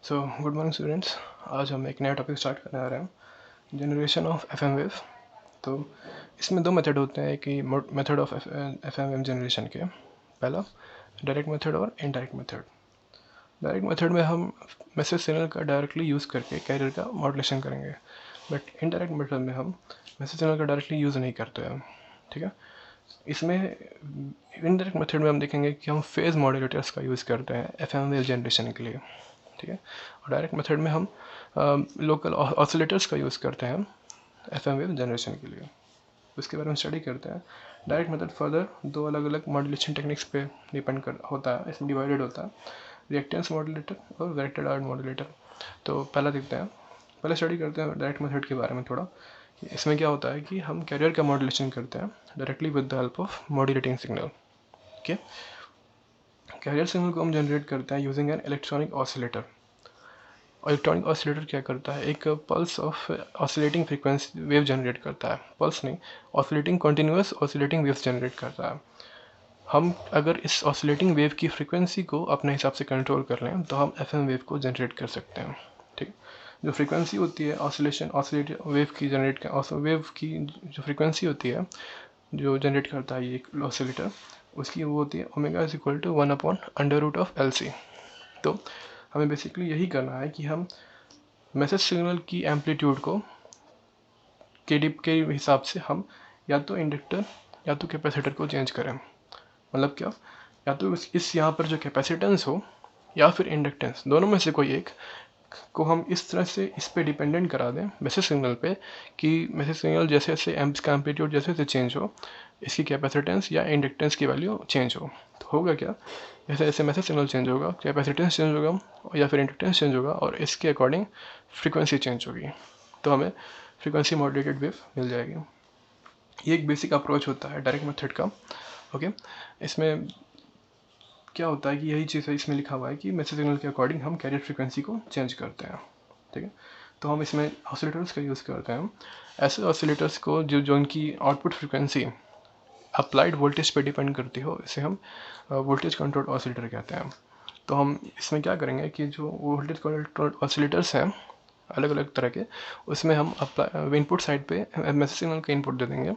So good morning students. आज हम एक नया टॉपिक स्टार्ट करने आ रहे हैं, जनरेशन ऑफ एफएम वेव। तो इसमें दो मेथड होते हैं कि method of FM wave generation के। पहला डायरेक्ट मेथड और इनडायरेक्ट मेथड। डायरेक्ट मेथड में हम मैसेज सिग्नल का डायरेक्टली यूज़ करके कैरियर का मॉड्यूलेशन करेंगे, बट इनडायरेक्ट मेथड में हम मैसेज सिग्नल का डायरेक्टली यूज़ नहीं करते हैं। ठीक है, इसमें इनडायरेक्ट मेथड में हम देखेंगे कि हम फेज मॉड्यूलेटर्स का यूज़ करते हैं एफएम वेव जनरेशन के लिए। ठीक है, और डायरेक्ट मेथड में हम लोकल ऑसिलेटर्स का यूज़ करते हैं एफएम वेव जनरेशन के लिए। उसके बारे में स्टडी करते हैं। डायरेक्ट मेथड फर्दर दो अलग अलग मॉड्यूलेशन टेक्निक्स पे डिपेंड कर होता है, इसमें डिवाइडेड होता है, रिएक्टेंस मॉड्यूलेटर और वेक्टर आर्ट मॉड्यूलेटर। तो पहला देखते हैं, पहले स्टडी करते हैं डायरेक्ट मेथड के बारे में थोड़ा। इसमें क्या होता है कि हम कैरियर का मॉड्यूलेशन करते हैं directly with the help of modulating signal. Okay, carrier signal को हम जनरेट करते हैं using an electronic oscillator. Electronic oscillator क्या करता है, एक pulse of oscillating frequency wave generate करता है, पल्स नहीं, oscillating continuous oscillating waves generate करता है। हम अगर इस ऑसिलेटिंग वेव की फ्रीक्वेंसी को अपने हिसाब से कंट्रोल कर लें तो हम एफएम वेव को जनरेट कर सकते हैं। ठीक, जो फ्रीक्वेंसी होती है ऑसिलेट वेव की वेव की जो फ्रीक्वेंसी होती है जो जनरेट करता है ये ऑसिलेटर, उसकी वो होती है omega is equal to 1/√LC। तो हमें बेसिकली यही करना है कि हम मैसेज सिग्नल की एम्पलीट्यूड को के हिसाब से हम या तो इंडक्टर या तो कैपेसिटर को चेंज करें। मतलब क्या, या तो इस यहाँ पर जो कैपेसिटेंस हो या फिर इंडक्टेंस, दोनों में से कोई एक को हम इस तरह से इस पे डिपेंडेंट करा दें मैसेज सिग्नल पे कि मैसेज सिग्नल जैसे जैसे एम्प्स का एम्पलीट्यूड जैसे जैसे चेंज हो, इसकी कैपेसिटेंस या इंडक्टेंस की वैल्यू चेंज हो। तो होगा क्या, जैसे जैसे मैसेज सिग्नल चेंज होगा कैपेसिटेंस चेंज होगा या फिर इंडक्टेंस चेंज होगा और इसके अकॉर्डिंग फ्रीक्वेंसी चेंज होगी, तो हमें फ्रीक्वेंसी मॉड्यूलेटेड वेव मिल जाएगी। ये एक बेसिक अप्रोच होता है डायरेक्ट मेथड का। ओके, इसमें क्या होता है कि यही चीज़ है, इसमें लिखा हुआ है कि मैसेज सिग्नल के अकॉर्डिंग हम कैरियर फ्रीक्वेंसी को चेंज करते हैं। ठीक है, तो हम इसमें ऑसिलेटर्स का यूज़ करते हैं। ऐसे ऑसिलेटर्स को जो उनकी आउटपुट फ्रीक्वेंसी अप्लाइड वोल्टेज पे डिपेंड करती हो, इसे हम वोल्टेज कंट्रोल ऑसिलेटर कहते हैं। तो हम इसमें क्या करेंगे कि जो वोल्टेज कंट्रोल ऑसिलेटर्स हैं अलग अलग तरह के, उसमें हम इनपुट साइड पे मैसेज सिग्नल का इनपुट दे देंगे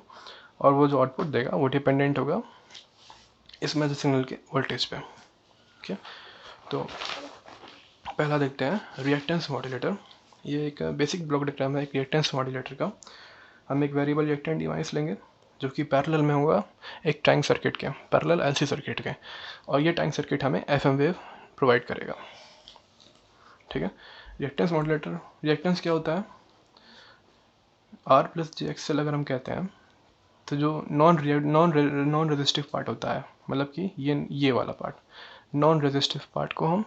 और वो जो आउटपुट देगा वो डिपेंडेंट होगा इस मैसेज सिग्नल के वोल्टेज पे। ओके, तो पहला देखते हैं रिएक्टेंस मॉड्यूलेटर। ये एक बेसिक ब्लॉक डायग्राम है एक रिएक्टेंस मॉड्यूलेटर का। हम एक वेरिएबल रिएक्टेंट डिवाइस लेंगे जो कि पैरेलल में होगा एक टैंक सर्किट के, पैरेलल एलसी सर्किट के, और ये टैंक सर्किट हमें एफएम वेव प्रोवाइड करेगा। ठीक है, रिएक्टेंस मॉड्यूलेटर, रिएक्टेंस क्या होता है, आर प्लस जे एक्सएल अगर हम कहते हैं तो जो नॉन रेजिस्टिव पार्ट होता है, मतलब कि ये वाला पार्ट नॉन रेजिस्टिव पार्ट को हम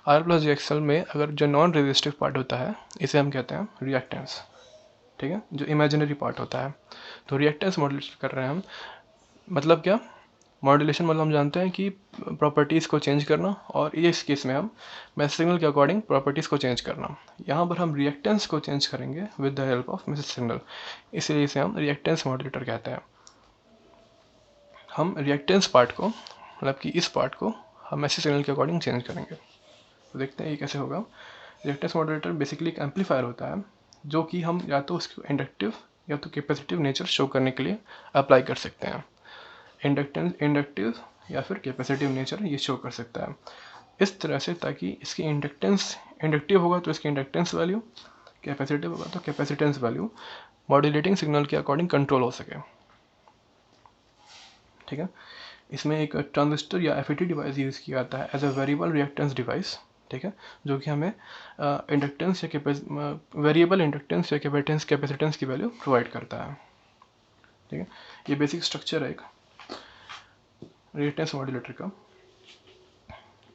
आर प्लस जे एक्सएल में अगर जो नॉन रेजिस्टिव पार्ट होता है इसे हम कहते हैं रिएक्टेंस। ठीक है, जो इमेजिनरी पार्ट होता है। तो रिएक्टेंस मॉड्यूलेशन कर रहे हैं हम, मतलब क्या, मॉड्यूलेशन मतलब हम जानते हैं कि प्रॉपर्टीज़ को चेंज करना, और इस केस में हम मैसेज सिग्नल के अकॉर्डिंग प्रॉपर्टीज़ को चेंज करना। यहाँ पर हम रिएक्टेंस को चेंज करेंगे with the help of message signal, इसलिए इसे हम रिएक्टेंस मॉड्यूलेटर कहते हैं। हम रिएक्टेंस पार्ट को, मतलब कि इस पार्ट को हम मैसेज सिग्नल के अकॉर्डिंग चेंज करेंगे। तो देखते हैं ये कैसे होगा। रिएक्टेंस मॉड्यूलेटर बेसिकली एक एम्पलीफायर होता है जो कि हम या तो उसको इंडक्टिव या तो कैपेसिटिव नेचर शो करने के लिए अप्लाई कर सकते हैं। इंडक्टिव या फिर कैपेसिटिव नेचर ये शो कर सकता है इस तरह से, ताकि इसकी इंडक्टेंस, इंडक्टिव होगा तो इसकी इंडक्टेंस वैल्यू, कैपेसिटिव होगा तो कैपेसिटेंस वैल्यू मॉड्यूलेटिंग सिग्नल के अकॉर्डिंग कंट्रोल हो सके। ठीक है, इसमें एक ट्रांजिस्टर या एफईटी डिवाइस यूज़ किया जाता है as a variable reactance device. ठीक है, जो कि हमें इंडक्टेंस या वेरिएबल इंडक्टेंस या कैपेसिटेंस की वैल्यू प्रोवाइड करता है। ठीक है, ये बेसिक स्ट्रक्चर है एक रिएक्टेंस मॉड्यूलेटर का।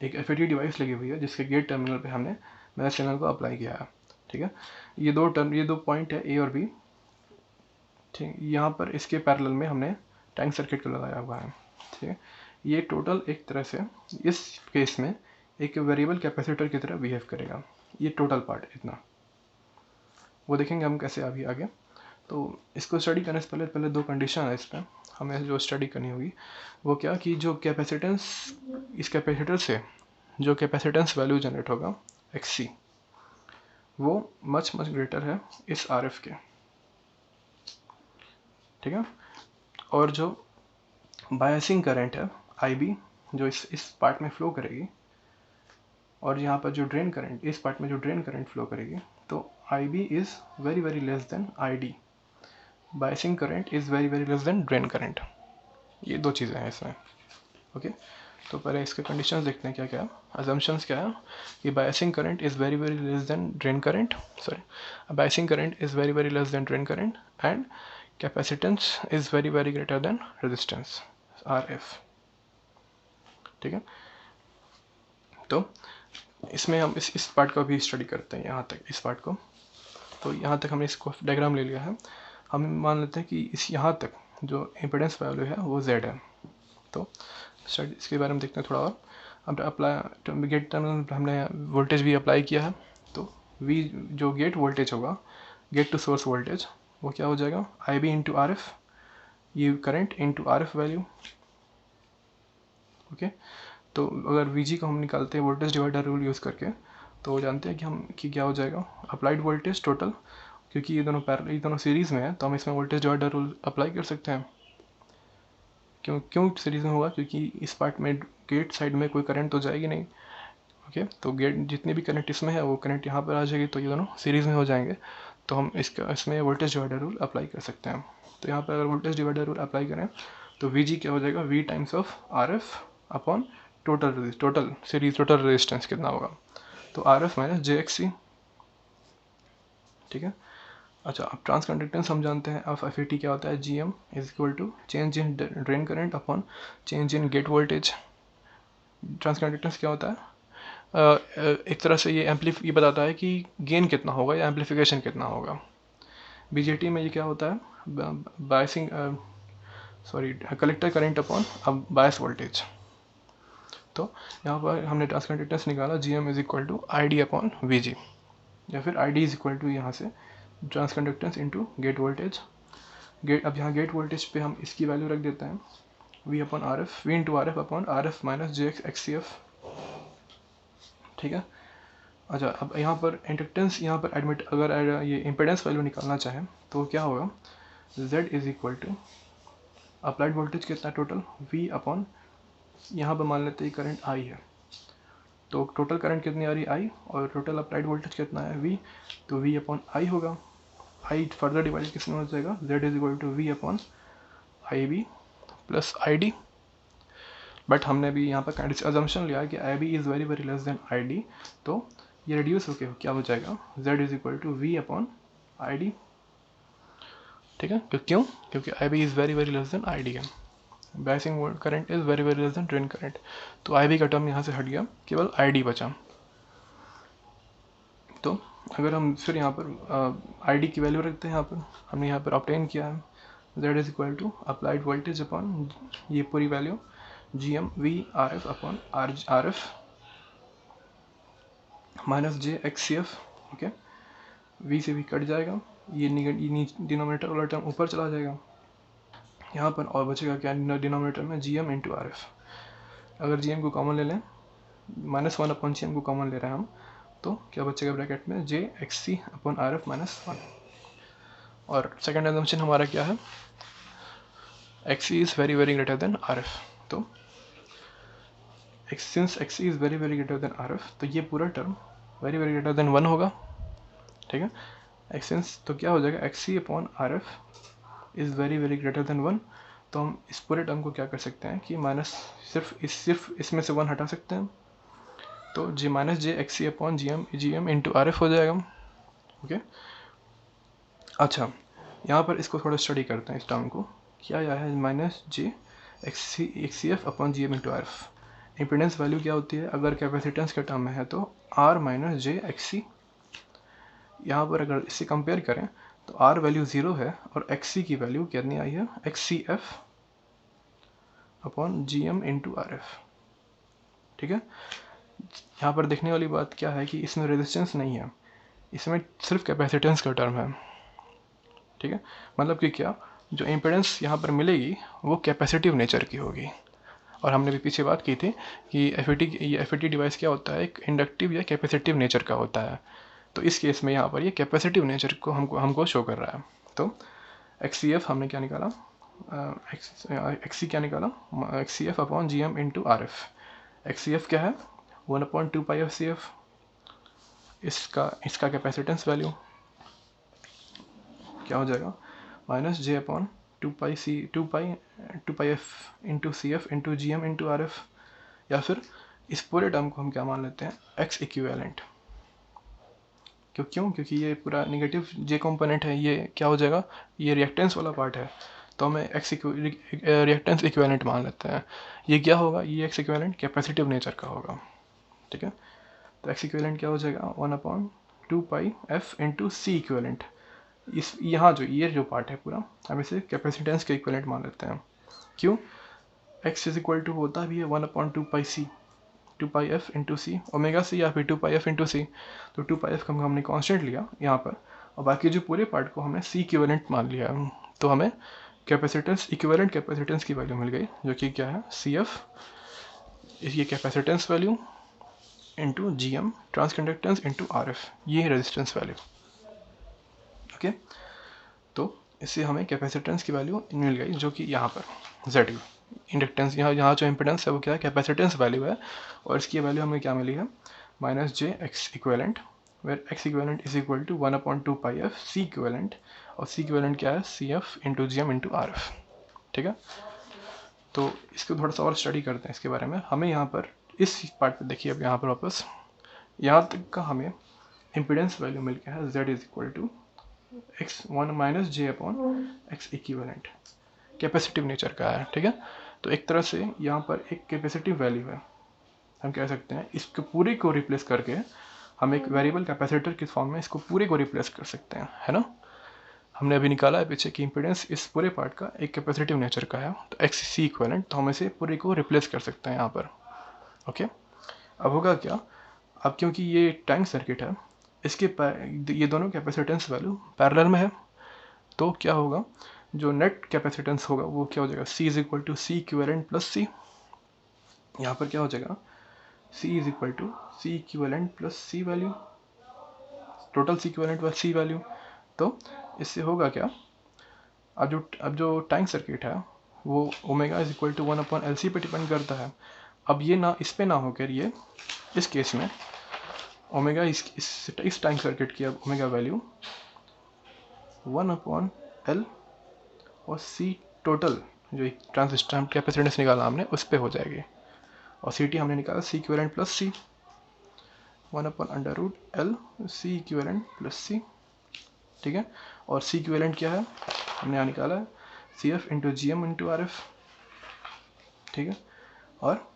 एक एफईटी डिवाइस लगी हुई है जिसके गेट टर्मिनल पे हमने मैसेज सिग्नल को अप्लाई किया है। ठीक है, ये दो पॉइंट है ए और बी। ठीक, यहाँ पर इसके पैरेलल में हमने टैंक सर्किट को लगाया हुआ है। ठीक है, ये टोटल एक तरह से इस केस में एक वेरिएबल कैपेसिटर की तरह बिहेव करेगा। ये टोटल पार्ट इतना, वो देखेंगे हम कैसे अभी आगे। तो इसको स्टडी करने से पहले दो कंडीशन है इस पर हमें जो स्टडी करनी होगी। वो क्या कि जो कैपेसिटेंस, इस कैपेसिटर से जो कैपेसिटेंस वैल्यू जनरेट होगा XC वो मच ग्रेटर है इस RF के, ठीक है। और जो बायसिंग करंट है IB जो इस पार्ट में फ्लो करेगी, और यहाँ पर जो ड्रेन करंट, इस पार्ट में जो ड्रेन करंट फ्लो करेगी, तो IB is very less than ID। Biasing current is very less than drain current. ये दो चीज़ें हैं इसमें, ओके। तो पहले इसके कंडीशंस देखते हैं क्या क्या है। अजम्पशंस क्या है कि biasing current is very less than drain current, sorry, biasing current is very less than drain current, and capacitance is very greater than resistance RF, ठीक है। तो इसमें हम इस पार्ट का भी स्टडी करते हैं, यहाँ तक इस पार्ट को। तो यहाँ तक हमने इसको डायग्राम ले लिया है। हम मान लेते हैं कि इस यहाँ तक जो इम्पीडेंस वैल्यू है वो Z है। तो इसके बारे में देखते हैं थोड़ा और। अब अप्लाई गेट टर्मिनल हमने वोल्टेज भी अप्लाई किया है, तो V जो गेट वोल्टेज होगा, गेट टू सोर्स वोल्टेज, वो क्या हो जाएगा IB इंटू RF, ये current into RF value, okay. तो अगर VG को हम निकालते हैं वोल्टेज डिवाइडर रूल यूज़ करके, तो जानते हैं कि क्या हो जाएगा अप्लाइड वोल्टेज टोटल, क्योंकि ये दोनों सीरीज़ में है, तो हम इसमें वोल्टेज डिवाइडर रूल अप्लाई कर सकते हैं। क्यों सीरीज़ में होगा, क्योंकि इस पार्ट में गेट साइड में कोई करंट तो जाएगी नहीं, ओके। तो गेट जितनी भी करंट इसमें है वो करंट यहाँ पर आ जाएगी, तो ये दोनों सीरीज़ में हो जाएंगे, तो हम इसमें वोल्टेज डिवाइडर रूल अप्लाई कर सकते हैं। तो यहाँ पर अगर वोल्टेज डिवाइडर रूल अप्लाई करें तो VG क्या हो जाएगा, V times of RF upon total series total resistance कितना होगा, तो RF माइनस JXC, ठीक है। अच्छा, अब ट्रांसकंडक्टेंस हम जानते हैं, अब FET क्या होता है, GM is equal to change in drain current upon change in gate voltage. Transconductance क्या होता है, एक तरह से ये बताता है कि गेन कितना होगा या एम्पलीफिकेशन कितना होगा। BJT में ये क्या होता है, बायसिंग कलेक्टर करंट अपॉन अब बायस वोल्टेज। तो यहाँ पर हमने ट्रांसकंडक्टेंस निकाला, GM is equal to ID upon VG, या फिर ID इज इक्वल टू यहाँ से ट्रांसकंडक्टेंस इंटू गेट वोल्टेज। अब यहाँ गेट वोल्टेज पे हम इसकी वैल्यू रख देते हैं V upon RF, V into RF upon RF minus JXCF, ठीक है। अच्छा, अब यहाँ पर इंडक्टेंस, यहाँ पर एडमिट, अगर ये इम्पेडेंस वैल्यू निकालना चाहें तो क्या होगा, Z is equal to applied voltage कितना टोटल V अपॉन, यहाँ पर मान लेते हैं करंट I है, तो टोटल करंट कितनी आ रही है I, और टोटल अप्लाइड वोल्टेज कितना है V, तो V अपॉन I होगा। I फर्दर डिवाइड किसमें हो जाएगा, Z is equal to V upon IB plus ID। But हमने भी यहाँ पर अजम्पशन लिया कि IB is very less than ID, तो ये रिड्यूस होके क्या हो जाएगा, Z is equal to V upon ID, ठीक है। क्यों, क्योंकि IB is very less than ID है। Biasing current is very less than drain current, तो IB का टर्म यहाँ से हट गया, केवल ID बचा। तो अगर हम फिर यहाँ पर ID की वैल्यू रखते हैं, यहाँ पर हमने यहाँ पर ऑब्टेन किया है Z is equal to applied voltage upon ये पूरी value GM V RF upon RF minus JXCF, okay. V से V कट जाएगा, ये डिनोमिनेटर वाला टर्म ऊपर चला जाएगा, यहाँ पर और बचेगा क्या डिनोमिनेटर में GM इंटू RF। अगर GM को कॉमन ले लें, -1 अपॉन GM को कॉमन ले रहे हैं हम, तो क्या बचेगा ब्रैकेट में JXC अपॉन RF माइनस 1। और सेकेंड एजम्पशन हमारा क्या है, XC is very greater than RF, तो since XC is very greater than RF, तो ये पूरा टर्म वेरी ग्रेटर देन 1 होगा, ठीक है। एक्सेंस तो क्या हो जाएगा, XC upon RF is very greater than 1, तो हम इस पूरे टर्म को क्या कर सकते हैं कि माइनस सिर्फ इसमें से 1 हटा सकते हैं, तो G minus JXC upon GM into RF हो जाएगा, ओके। अच्छा, यहाँ पर इसको थोड़ा स्टडी करते हैं, इस टर्म को क्या आया है, minus JXCF upon GM into RF। Impedance value क्या होती है, अगर कैपेसिटेंस के टर्म में है तो R माइनस JXC। यहाँ पर अगर इससे कंपेयर करें तो R वैल्यू 0 है और XC की वैल्यू कितनी आई है, XCF upon GM into RF, ठीक है। यहाँ पर देखने वाली बात क्या है कि इसमें रेजिस्टेंस नहीं है, इसमें सिर्फ कैपेसिटेंस का टर्म है, ठीक है। मतलब कि क्या, जो इम्पीडेंस यहाँ पर मिलेगी वो कैपेसिटिव नेचर की होगी, और हमने भी पीछे बात की थी कि एफ डिवाइस क्या होता है, एक इंडक्टिव या कैपेसिटिव नेचर का होता है। तो इस केस में यहाँ पर ये कैपेसिटिव नेचर को हमको शो कर रहा है। तो XCF हमने क्या निकाला, XC क्या निकाला, XCF upon GM into RF। XCF क्या है, 1/2πfCF, इसका कैपेसिटेंस वैल्यू क्या हो जाएगा, -J upon 2πf into CF into GM into RF, या फिर इस पूरे टर्म को हम क्या मान लेते हैं, X इक्विवेलेंट। क्यों, क्योंकि ये पूरा नेगेटिव J कंपोनेंट है, ये क्या हो जाएगा, ये रिएक्टेंस वाला पार्ट है, तो हमें रिएक्टेंस इक्विवेलेंट मान लेते हैं। ये क्या होगा, ये X इक्विवेलेंट कैपेसिटिव नेचर का होगा, ठीक है। तो X इक्विवेलेंट क्या हो जाएगा, 1/2πf इंटू C इक्विवेलेंट। इस यहाँ ये जो पार्ट है पूरा, हम इसे कैपेसिटेंस के इक्विवेलेंट मान लेते हैं। क्यों, X इज इक्वल टू होता भी है 1/2πc, 2πf इंटू सी, ओमेगा सी या फिर 2πf इंटू सी। तो 2πf का हमने कांस्टेंट लिया यहाँ पर, और बाकी जो पूरे पार्ट को हमने सी इक्विवेलेंट मान लिया। तो हमें कैपेसिटेंस, इक्विवेलेंट कैपेसिटेंस की वैल्यू मिल गई, जो कि क्या है, CF, ये capacitance value into GM transconductance into RF, ये है रेजिस्टेंस वैल्यू, ओके। तो इससे हमें कैपेसिटेंस की वैल्यू मिल गई, जो कि यहाँ पर ZU इंडक्टेंस, यहाँ जो इम्पिडेंस है वो क्या है, कैपेसिटेंस वैल्यू है, और इसकी वैल्यू हमें क्या मिली है, -J X equivalent, where X equivalent is equal to 1/2πf C equivalent, और C इक्विवेलेंट क्या है, CF into GM into RF, ठीक है। तो इसको थोड़ा सा और स्टडी करते हैं इसके बारे में। हमें यहाँ पर इस पार्ट पे देखिए, अब यहाँ पर वापस यहाँ तक का हमें इम्पिडेंस वैल्यू मिल गया है, Z is equal to X1 - J upon X equivalent, capacitive nature का है, ठीक है। तो एक तरह से यहाँ पर एक कैपेसिटिव वैल्यू है, हम कह सकते हैं। इसको पूरे को रिप्लेस करके हम एक वेरिएबल कैपेसिटर के फॉर्म में इसको पूरे को रिप्लेस कर सकते हैं, है ना। हमने अभी निकाला है पीछे कि इम्पिडेंस इस पूरे पार्ट का एक कैपेसिटिव नेचर का है, तो XC इक्विवेलेंट, तो हम इसे पूरे को रिप्लेस कर सकते हैं यहाँ पर, ओके। अब होगा क्या, अब क्योंकि ये टैंक सर्किट है, इसके ये दोनों कैपेसिटेंस वैल्यू पैरेलल में है, तो क्या होगा, जो नेट कैपेसिटेंस होगा वो क्या हो जाएगा, C is equal to C equivalent plus C। यहाँ पर क्या हो जाएगा, C is equal to C equivalent plus C value, total C equivalent plus C value. तो इससे होगा क्या, अब जो टैंक सर्किट है वो omega is equal to 1/LC पे डिपेंड करता है। अब ये ना इस पे ना होकर ये इस केस में ओमेगा इस टैंक सर्किट की अब ओमेगा वैल्यू 1/L और C टोटल जो ट्रांजिस्टर कैपेसिटेंस निकाला हमने उस पे हो जाएगी, और CT हमने निकाला C equivalent plus C, 1/√L C equivalent plus C, ठीक है। और C इक्विवेलेंट क्या है, हमने यहाँ निकाला है CF into GM into RF, ठीक है। और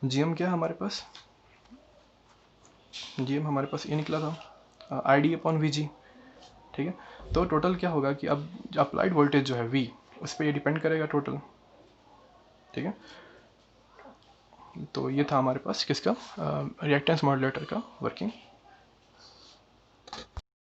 GM क्या है हमारे पास, GM हमारे पास ये निकला था ID अपॉन VG, ठीक है। तो टोटल क्या होगा कि अब अप्लाइड वोल्टेज जो है V, उस पर ये डिपेंड करेगा टोटल, ठीक है। तो ये था हमारे पास किसका, रिएक्टेंस मॉड्यूलेटर का वर्किंग।